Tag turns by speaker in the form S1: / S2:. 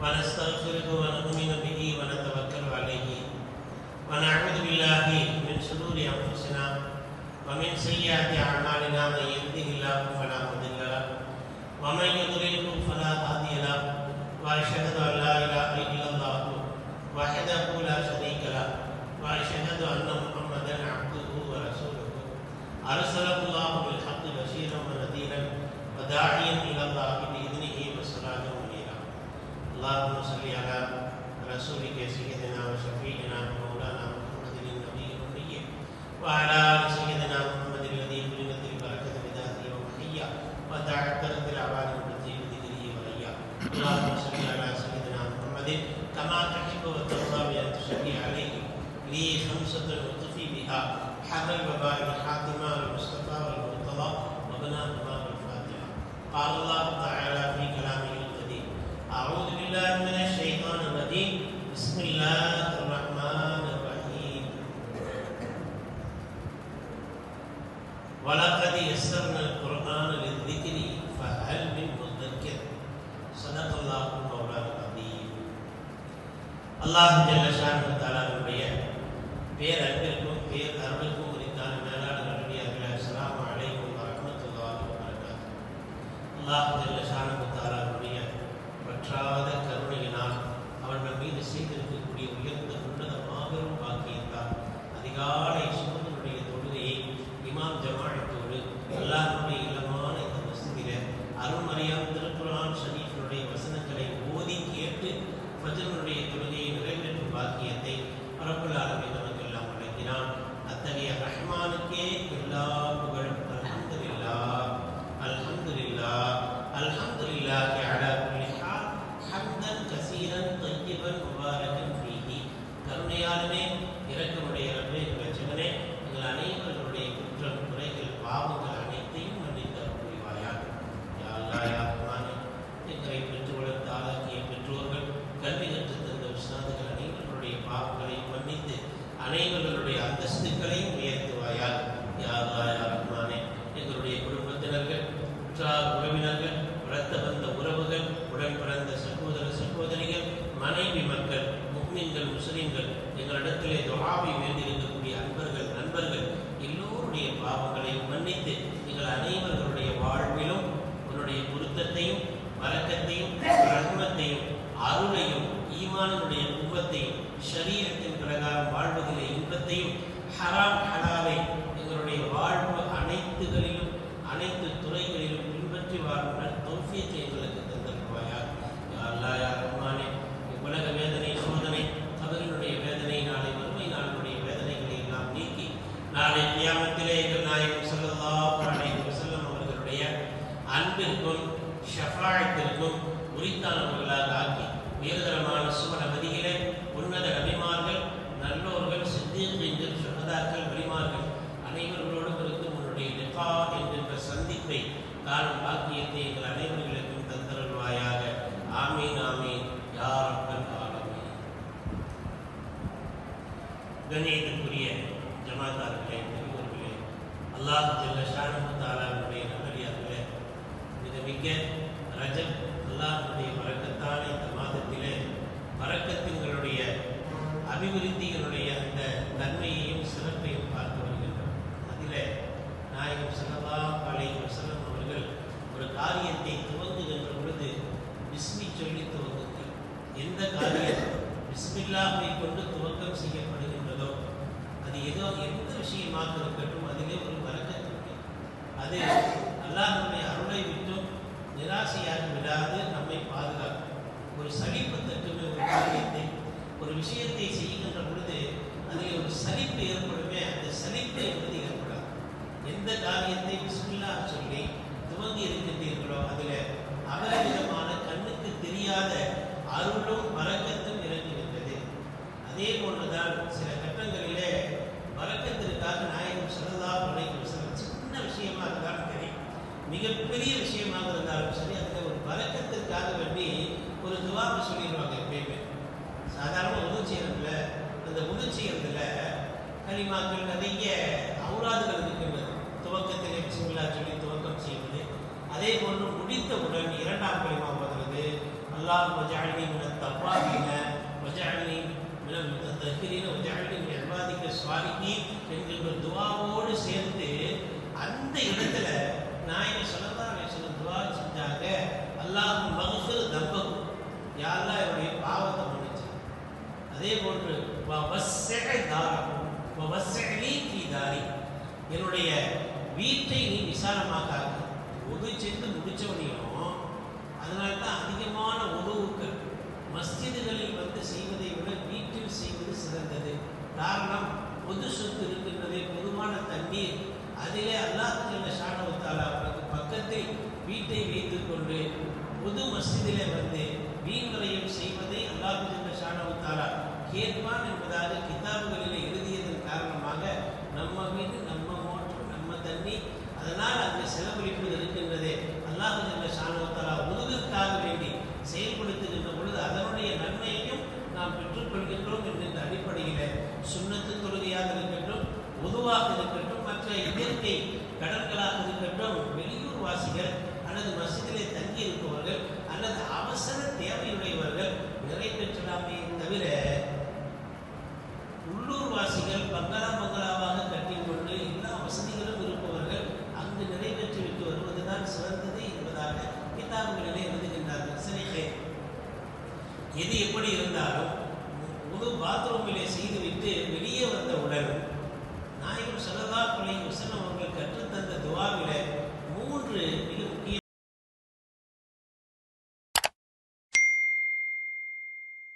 S1: ونستغفره ونؤمن به ونتوكل عليه ونعوذ بالله من شرور أنفسنا ومن سيئات أعمالنا من يهده الله فلا مضل له ومن يضلل فلا هادي له وأشهد أن لا إله إلا الله وحده لا شريك له وأشهد أن محمدا عبده ورسوله أرسله الله بالحق بشيرا ونذيرا وداعيا إلى الله بإذنه وسراجا منيرا اللهم صل على رسولك سيدنا وشفيعنا ومولانا محمد النبي الأمي وعلى آل سيدنا محمد الذي كلمت البركة بذاته ومحيا وتعترت العوالم بذكره وريا اللهم صل على سيدنا محمد كما تحب وترضى بأن تصلي عليه لي خمسة وتفي بها حر الوباء الحاكمة والمصطفى والمرتضى وبناء إمام الفاتحة قال الله تعالى في كلامه القديم أعوذ بالله من الشيطان الرجيم بسم الله الرحمن الرحيم ولقد يسرنا القرآن للذكر فهل من مدكر صدق الله مولانا العظيم அல்லாஹ் ஜல்ல ஷானஹு தஆலாவுடைய பேரன்பிற்கும் பேரருளுக்கும் உரித்தான மேலான நல்லடியார்களே அஸ்ஸலாமு அலைக்கும் வரஹ்மத்துல்லாஹி வபரகாத்துஹு. அல்லாஹ் ஜல்ல ஷானஹு தஆலாவுடைய வற்றாத கருணையினால் அவர்கள் மீது செய்திருக்கக்கூடிய உயர்ந்த உன்னத மாபெரும் பாக்கியத்தால் அதிகாலை சுமதனுடைய தொழுகையை இமாம் ஜமாஅத்தோடு அல்லாஹ்வுடைய இல்லமான இந்த மஸ்ஜிதிலே அருள்மறையாம் திருக்குர்ஆன் ஷரீஃபினுடைய வசனங்களை ஓதி கேட்டு ஃபஜ்ருடைய தொழுகையை நிறைவேற்றும் பாக்கியத்தை ரப்புல் ஆலமீன் நமக்கெல்லாம் வழங்கினான். அத்தகைய ரஹ்மானுக்கே எல்லா புகழும். அல்ஹம்துலில்லாஹ் அல்ஹம்துலில்லாஹ் அல்ஹம்துலில்லாஹி அலா குல்லி ஹால் ஹம்தன் கஸீரன் தய்யிபன் முபாரகன் ஃபீஹி. கருணையாளனே, இரக்கமுடைய ரப்பே, இரட்சகனே, எங்கள் அனைவர்களுடைய குற்றம் குறைகள் பாவங்கள் அனைத்தையும் மன்னித்து அருள் புரிவாயாக. யா அல்லாஹ் யா ரஹ்மானே, எங்களை பெற்று வளர்த்து ஆளாக்கிய பெற்றோர்கள், கல்வி கற்றுத் தந்த உஸ்தாதுகள் அனைவர்களுடைய பாவங்களை மன்னித்து அனைவர்களுடைய அந்தஸ்துக்களையும் உயர்த்துவாயாக. யா அல்லாஹ் யா ரஹ்மானே, எங்களுடைய குடும்பத்தினர்கள், உற்றார் உறவினர்கள், இரத்த பந்த உறவுகள், உடன் பிறந்த சகோதர சகோதரிகள், மனைவி மக்கள், முஃமின்கள், முஸ்லிம்கள், எங்களிடத்திலே துஆவை வேண்டியிருக்கக்கூடிய அன்பர்கள், நண்பர்கள் எல்லோருடைய பாவங்களை மன்னித்து எங்கள் அனைவர்களுடைய வாழ்விலும் உன்னுடைய பொருத்தத்தையும் பரக்கத்தையும் ரஹ்மத்தையும் அருளையும் ஈமானுடைய குவத்தையும் ஷரீஅத்தின் பிரகாரம் வாழ்வதிலே இன்பத்தையும் ஹராம் ஹலாலை எங்களுடைய வாழ்வு அனைத்துகளிலும் அனைத்து துறைகளிலும் பின்பற்றி வாழ்கிற தௌஃபீக்கை எங்களுக்கு தந்தருவாயாக. யா அல்லாஹ் யா ரஹ்மானே, உலக வேதனை, சோதனை, கபரினுடைய வேதனை, நாளை மறுமை நாளுடைய வேதனைகளை எல்லாம் நீக்கி நாளை கியாமத்திலே எங்கள் நாயகம் ஸல்லல்லாஹு அலைஹி வஸல்லம் அவர்களுடைய அன்பிற்கும் ஷஃபாஅத்திற்கும் உரித்தானவர்களாக ஆக்கி உயர்தரமான சுவனபதியிலே உன்னத நபிமார்கள், நல்லோர்கள், சித்தீகீன்கள், ஷுஹதாக்கள், வலிமார்கள் அனைவர்களோடும் இருக்கும் உன்னுடைய லிகா என்கின்ற சந்திப்பை காணும் பாக்கியத்தை எங்கள் அனைவர்களுக்கும் தந்தருள்வாயாக. ஆமீன் ஆமீன் யா ரப்பல் ஆலமீன். கண்ணியத்திற்குரிய ஜமாத்தார்களே, பெரியவர்களே, அல்லாஹ் ஜல்ல ஷானஹு தஆலாவுடைய நல்லடியார்களே, மிக ரஜப் அல்லாஹ்வுடைய பரக்கத்தான இந்த மாதத்திலே பரக்கத்தின்களுடைய அபிவிருத்திகளுடைய அந்த தன்மையையும் சிறப்பையும் பார்த்து வருகின்றோம். அதிலே நாயகம் ஸல்லல்லாஹு அலைஹி வஸல்லம் அவர்கள் ஒரு காரியத்தை துவங்குகின்ற பொழுது பிஸ்மி சொல்லி துவங்குங்கள். எந்த காரியம் பிஸ்மில்லாஹை கொண்டு துவக்கம் செய்யப்படுகின்றதோ அது ஏதோ எந்த விஷயமாக இருக்கட்டும், அதிலே ஒரு பரக்கத்து இருக்கு. அது அல்லாஹ்வுடைய அருளை விட்டும் நிராசையாக விடாது நம்மை பாதுகாக்கும். ஒரு சலிப்பு தட்டுமே ஒரு காரியத்தை, ஒரு விஷயத்தை செய்கின்ற பொழுது அதில் ஒரு சலிப்பு ஏற்படுமே, அந்த சலிப்பு என்பது ஏற்படாது. எந்த காரியத்தை பிஸ்மில்லாஹ் சொல்லி துவங்கி இருக்கின்றீர்களோ அதில் அபரிவிதமான கண்ணுக்கு தெரியாத அருளும் பரக்கத்தும் இறங்குகின்றது. அதே போன்றுதான் சில கட்டங்களிலே பரக்கத்திற்காக நாயகம் ஸல்லல்லாஹு அலைஹி வஸல்லம் சின்ன விஷயமா இருந்தாலும் சரி, மிகப்பெரிய விஷயமாக இருந்தாலும் சரி, அதில் ஒரு பரக்கத்திற்காக வேண்டி ஒரு துவாவை சொல்லிடுவாங்க. எப்பயுமே சாதாரண உதவி செய்யறதுல, அந்த உதவி செய்யறதுல கலிமாக்கள் நிறைய அவுராதுகள் இருக்கின்றது. துவக்கத்திலே பிஸ்மில்லாஹ் சொல்லி துவக்கம் செய்வது, அதே போன்று முடித்தவுடன் இரண்டாம் கலிமா ஓதுவது, அல்லாஹும்ம ஜஅல்னி மினத் அந்த இடத்துல நாயகம் ஸல்லல்லாஹு அலைஹி வஸல்லம் துஆ செஞ்சாங்க, அல்லாஹும்ம மக்ஃபிர் தம்பகு, யா அல்லாஹ் என்னுடைய பாவத்தை மன்னிச்சு. அதே போன்று வவஸ்ஸி தாரஹு வவஸ்ஸிலி ஃபீ தாரி, என்னுடைய வீட்டை நீ விசாலமாக ஆக்கு. உது சென்று முடிச்சவனையும் அதனால தான் அதிகமான உதவுக்கள் மஸ்ஜிதுகளில் வந்து செய்வதை விட வீட்டில் செய்வது சிறந்தது. காரணம், பொது சொத்து இருக்கின்றது, பொதுவான தண்ணீர், அதிலே அல்லாஹ் ஜல்ல ஷானஹு தஆலா அவருக்கு பக்கத்தில் வீட்டை வைத்துக் கொண்டு பொது மஸ்ஜிதிலே வந்து வீண் விரயம் செய்வதை அல்லாஹ் ஜல்ல ஷானஹு தஆலா கேட்பான் என்பதாக கிதாபுகளில் எழுதியதன் காரணமாக நம்ம வீடு, நம்ம மோட்டர், நம்ம தண்ணி, அதனால் அங்கு செலவழிப்பது இருக்கின்றதே அல்லாஹ் ஜல்ல ஷானஹு தஆலா உதுவிற்காக வேண்டி செயல்படுத்துகின்ற பொழுது அதனுடைய நன்மையையும் நாம் பெற்றுக்கொள்கின்றோம் என்கின்ற அடிப்படையில் சுன்னத்து தொழுகையாக இருக்கட்டும், உதுவாக இருக்கட்டும், மற்ற இயற்கை கடன்களாக இருக்கட்டும், வெளியூர் வாசிகள் அல்லது மஸ்ஜிதிலே தங்கி இருப்பவர்கள் அல்லது அவசர தேவையுடையவர்கள் நிறைவேற்றலாமே தவிர உள்ளூர் வாசிகள் பங்களாவாக கட்டிக்கொண்டு எல்லா வசதிகளும் இருப்பவர்கள் அங்கு நிறைவேற்றிவிட்டு வருவதுதான் சிறந்தது என்பதாக கிதாபுகளிலே எழுதுகின்றார்கள். சரி, எது எப்படி இருந்தாலும் முழு பாத்ரூமிலே செய்துவிட்டு வெளியே வந்தவுடன் நாயகம் ஸல்லல்லாஹு அலைஹி வஸல்லம் அவர்கள் கற்றுத்தந்த துஆவிலே 3 மிக முக்கியமான